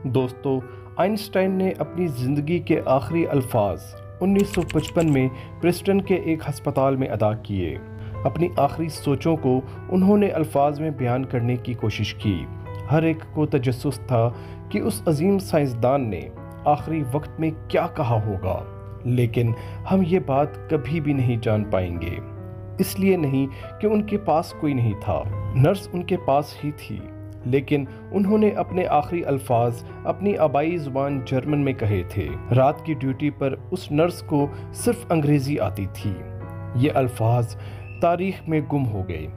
دوستو، آئنسٹائن نے اپنی زندگی کے آخری الفاظ 1955 میں پرسٹن کے ایک ہسپتال میں ادا کیے۔ اپنی آخری سوچوں کو انہوں نے الفاظ میں بیان کرنے کی کوشش کی۔ ہر ایک کو تجسس تھا کہ اس عظیم سائنسدان نے آخری وقت میں کیا کہا ہوگا، لیکن ہم یہ بات کبھی بھی نہیں جان پائیں گے۔ اس لیے نہیں کہ ان کے پاس کوئی نہیں تھا، نرس ان کے پاس ہی تھی، لیکن انہوں نے اپنے آخری الفاظ اپنی آبائی زبان جرمن میں کہے تھے۔ رات کی ڈیوٹی پر اس نرس کو صرف انگریزی آتی تھی۔ یہ الفاظ تاریخ میں گم ہو گئے،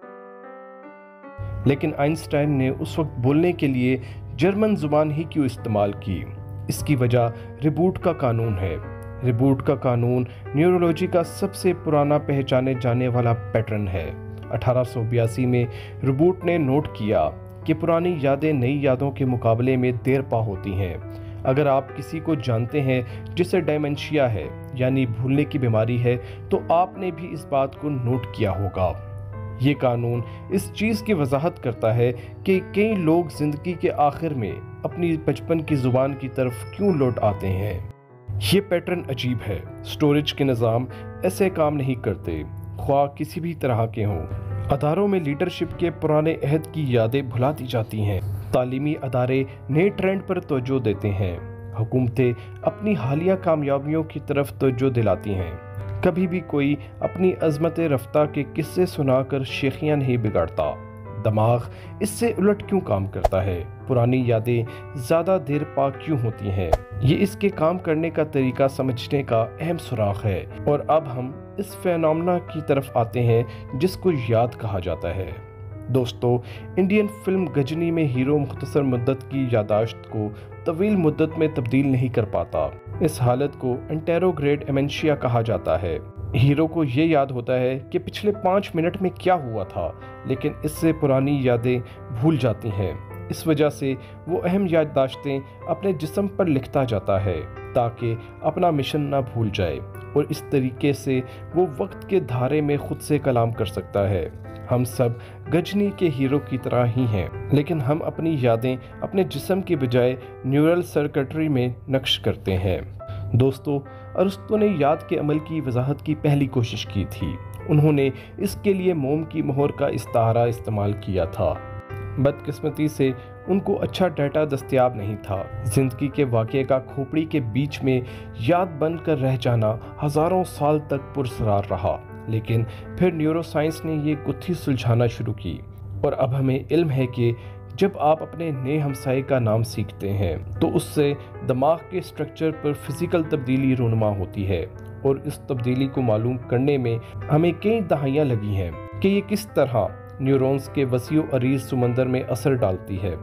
لیکن آئنسٹائن نے اس وقت بولنے کے لیے جرمن زبان ہی کیوں استعمال کی؟ اس کی وجہ ریبوٹ کا قانون ہے۔ ریبوٹ کا قانون نیورولوجی کا سب سے پرانا پہچانے جانے والا پیٹرن ہے۔ 1882 میں ریبوٹ نے نوٹ کیا کہ پرانی یادیں نئی یادوں کے مقابلے میں دیر پا ہوتی ہیں۔ اگر آپ کسی کو جانتے ہیں جسے ڈیمنشیا ہے، یعنی بھولنے کی بیماری ہے، تو آپ نے بھی اس بات کو نوٹ کیا ہوگا۔ یہ قانون اس چیز کی وضاحت کرتا ہے کہ کئی لوگ زندگی کے آخر میں اپنی بچپن کی زبان کی طرف کیوں لوٹ آتے ہیں۔ یہ پیٹرن عجیب ہے۔ سٹوریج کے نظام ایسے کام نہیں کرتے، خواہ کسی بھی طرح کے ہوں۔ اداروں میں لیڈرشپ کے پرانے عہد کی یادیں بھلا دی جاتی ہیں۔ تعلیمی ادارے نئے ٹرینڈ پر توجہ دیتے ہیں۔ حکومتیں اپنی حالیہ کامیابیوں کی طرف توجہ دلاتی ہیں۔ کبھی بھی کوئی اپنی عظمت رفتہ کے قصے سنا کر شیخیاں نہیں بگاڑتا۔ دماغ اس سے الٹ کیوں کام کرتا ہے؟ پرانی یادیں زیادہ دیر پا کیوں ہوتی ہیں؟ یہ اس کے کام کرنے کا طریقہ سمجھنے کا اہم سراغ ہے۔ اور اب ہم اس فینومنا کی طرف آتے ہیں جس کو یاد کہا جاتا ہے۔ دوستو، انڈین فلم غجنی میں ہیرو مختصر مدت کی یادداشت کو طویل مدت میں تبدیل نہیں کر پاتا۔ اس حالت کو انٹیروگریڈ ایمنشیا کہا جاتا ہے۔ ہیرو کو یہ یاد ہوتا ہے کہ پچھلے 5 منٹ میں کیا ہوا تھا، لیکن اس سے پرانی یادیں بھول جاتی ہیں۔ اس وجہ سے وہ اہم یادداشتیں اپنے جسم پر لکھتا جاتا ہے تاکہ اپنا مشن نہ بھول جائے، اور اس طریقے سے وہ وقت کے دھارے میں خود سے کلام کر سکتا ہے۔ ہم سب غجنی کے ہیرو کی طرح ہی ہیں، لیکن ہم اپنی یادیں اپنے جسم کے بجائے نیورل سرکٹری میں نقش کرتے ہیں۔ دوستو، ارسطو نے یاد کے عمل کی وضاحت کی پہلی کوشش کی تھی۔ انہوں نے اس کے لیے موم کی مہر کا استعارہ استعمال کیا تھا۔ بدقسمتی سے ان کو اچھا ڈیٹا دستیاب نہیں تھا۔ زندگی کے واقعے کا کھوپڑی کے بیچ میں یاد بن کر رہ جانا ہزاروں سال تک پراسرار رہا، لیکن پھر نیورو سائنس نے یہ گتھی سلجھانا شروع کی، اور اب ہمیں علم ہے کہ جب آپ اپنے نئے ہمسائے کا نام سیکھتے ہیں تو اس سے دماغ کے سٹرکچر پر فزیکل تبدیلی رونما ہوتی ہے، اور اس تبدیلی کو معلوم کرنے میں ہمیں کئی دہائیاں لگی ہیں کہ یہ کس طرح نیورونز کے وسیع و عریض سمندر میں اثر ڈالتی ہے،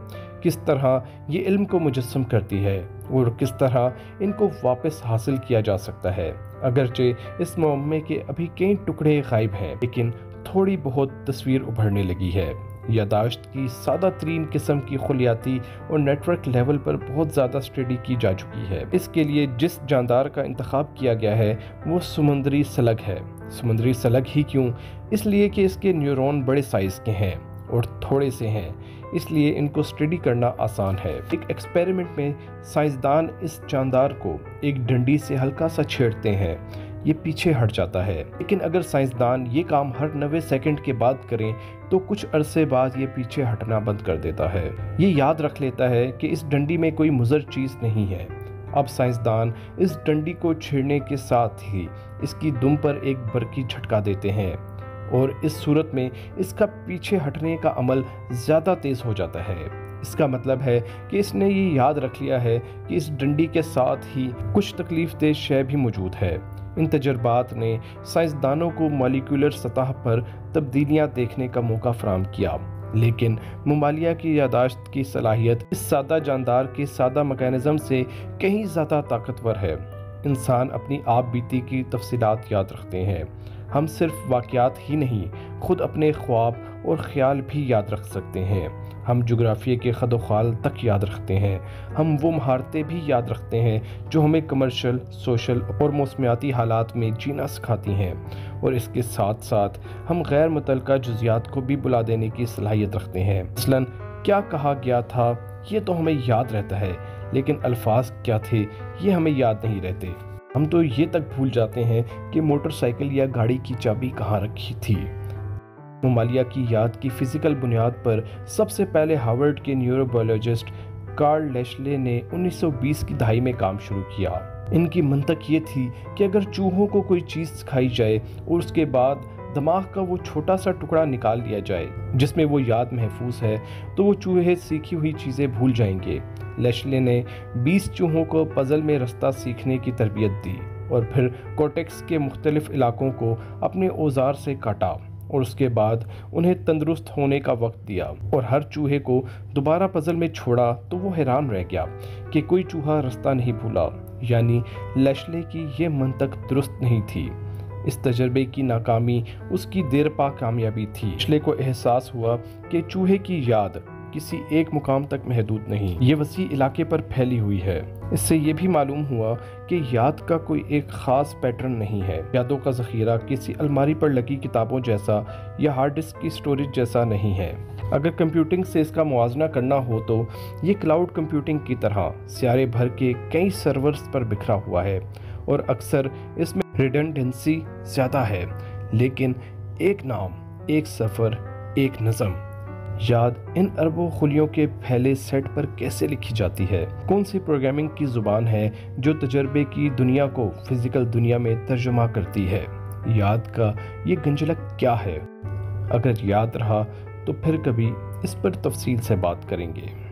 کس طرح یہ علم کو مجسم کرتی ہے، اور کس طرح ان کو واپس حاصل کیا جا سکتا ہے۔ اگرچہ اس معمے کے ابھی کئی ٹکڑے غائب ہیں، لیکن تھوڑی بہت تصویر ابھرنے لگی ہے۔ یادداشت کی سادہ ترین قسم کی خلیاتی اور نیٹ ورک لیول پر بہت زیادہ اسٹڈی کی جا چکی ہے۔ اس کے لیے جس جاندار کا انتخاب کیا گیا ہے وہ سمندری سلگ ہے۔ سمندری سلگ ہی کیوں؟ اس لیے کہ اس کے نیورون بڑے سائز کے ہیں اور تھوڑے سے ہیں، اس لیے ان کو اسٹڈی کرنا آسان ہے۔ ایک ایکسپیریمنٹ میں سائنسدان اس جاندار کو ایک ڈنڈی سے ہلکا سا چھیڑتے ہیں، یہ پیچھے ہٹ جاتا ہے، لیکن اگر سائنسدان یہ کام ہر 90 سیکنڈ کے بعد کریں تو کچھ عرصے بعد یہ پیچھے ہٹنا بند کر دیتا ہے۔ یہ یاد رکھ لیتا ہے کہ اس ڈنڈی میں کوئی مضر چیز نہیں ہے۔ اب سائنسدان اس ڈنڈی کو چھیڑنے کے ساتھ ہی اس کی دم پر ایک برقی جھٹکا دیتے ہیں، اور اس صورت میں اس کا پیچھے ہٹنے کا عمل زیادہ تیز ہو جاتا ہے۔ اس کا مطلب ہے کہ اس نے یہ یاد رکھ لیا ہے کہ اس ڈنڈی کے ساتھ ہی کچھ تکلیف دہ شے بھی موجود ہے۔ ان تجربات نے سائنسدانوں کو مالیکولر سطح پر تبدیلیاں دیکھنے کا موقع فراہم کیا، لیکن ممالیہ کی یادداشت کی صلاحیت اس سادہ جاندار کے سادہ میکانزم سے کہیں زیادہ طاقتور ہے۔ انسان اپنی آپ بیتی کی تفصیلات یاد رکھتے ہیں۔ ہم صرف واقعات ہی نہیں، خود اپنے خواب اور خیال بھی یاد رکھ سکتے ہیں۔ ہم جغرافیے کے خد و خال تک یاد رکھتے ہیں۔ ہم وہ مہارتیں بھی یاد رکھتے ہیں جو ہمیں کمرشل، سوشل اور موسمیاتی حالات میں جینا سکھاتی ہیں، اور اس کے ساتھ ساتھ ہم غیر متعلقہ جزیات کو بھی بلا دینے کی صلاحیت رکھتے ہیں۔ مثلاً کیا کہا گیا تھا یہ تو ہمیں یاد رہتا ہے، لیکن الفاظ کیا تھے یہ ہمیں یاد نہیں رہتے۔ ہم تو یہ تک بھول جاتے ہیں کہ موٹر سائیکل یا گاڑی کی چابی کہاں رکھی تھی۔ ممالیہ کی یاد کی فزیکل بنیاد پر سب سے پہلے ہارورڈ کے نیورو بایولوجسٹ کارل لیشلے نے 1920 کی دہائی میں کام شروع کیا۔ ان کی منطق یہ تھی کہ اگر چوہوں کو کوئی چیز سکھائی جائے اور اس کے بعد دماغ کا وہ چھوٹا سا ٹکڑا نکال لیا جائے جس میں وہ یاد محفوظ ہے تو وہ چوہے سیکھی ہوئی چیزیں بھول جائیں گے۔ لیشلے نے 20 چوہوں کو پزل میں رستہ سیکھنے کی تربیت دی اور پھر کورٹیکس کے مختلف علاقوں کو اپنے اوزار سے کاٹا اور اس کے بعد انہیں تندرست ہونے کا وقت دیا اور ہر چوہے کو دوبارہ پزل میں چھوڑا تو وہ حیران رہ گیا کہ کوئی چوہا رستہ نہیں بھولا۔ یعنی لیشلے کی یہ منطق درست نہیں تھی۔ اس تجربے کی ناکامی اس کی دیر پا کامیابی تھی۔ لیشلے کو احساس ہوا کہ چوہے کی یاد کسی ایک مقام تک محدود نہیں، یہ وسیع علاقے پر پھیلی ہوئی ہے۔ اس سے یہ بھی معلوم ہوا کہ یاد کا کوئی ایک خاص پیٹرن نہیں ہے۔ یادوں کا ذخیرہ کسی الماری پر لگی کتابوں جیسا یا ہارڈ ڈسک کی سٹوریج جیسا نہیں ہے۔ اگر کمپیوٹنگ سے اس کا موازنہ کرنا ہو تو یہ کلاؤڈ کمپیوٹنگ کی طرح سیارے بھر کے کئی سرورز پر بکھرا ہوا ہے اور اکثر اس میں ریڈنڈنسی زیادہ ہے، لیکن ایک نام، ایک سفر، ایک نظم۔ یاد ان اربوں خلیوں کے پھیلے سیٹ پر کیسے لکھی جاتی ہے؟ کون سی پروگرامنگ کی زبان ہے جو تجربے کی دنیا کو فزیکل دنیا میں ترجمہ کرتی ہے؟ یاد کا یہ گنجلک کیا ہے؟ اگر یاد رہا تو پھر کبھی اس پر تفصیل سے بات کریں گے۔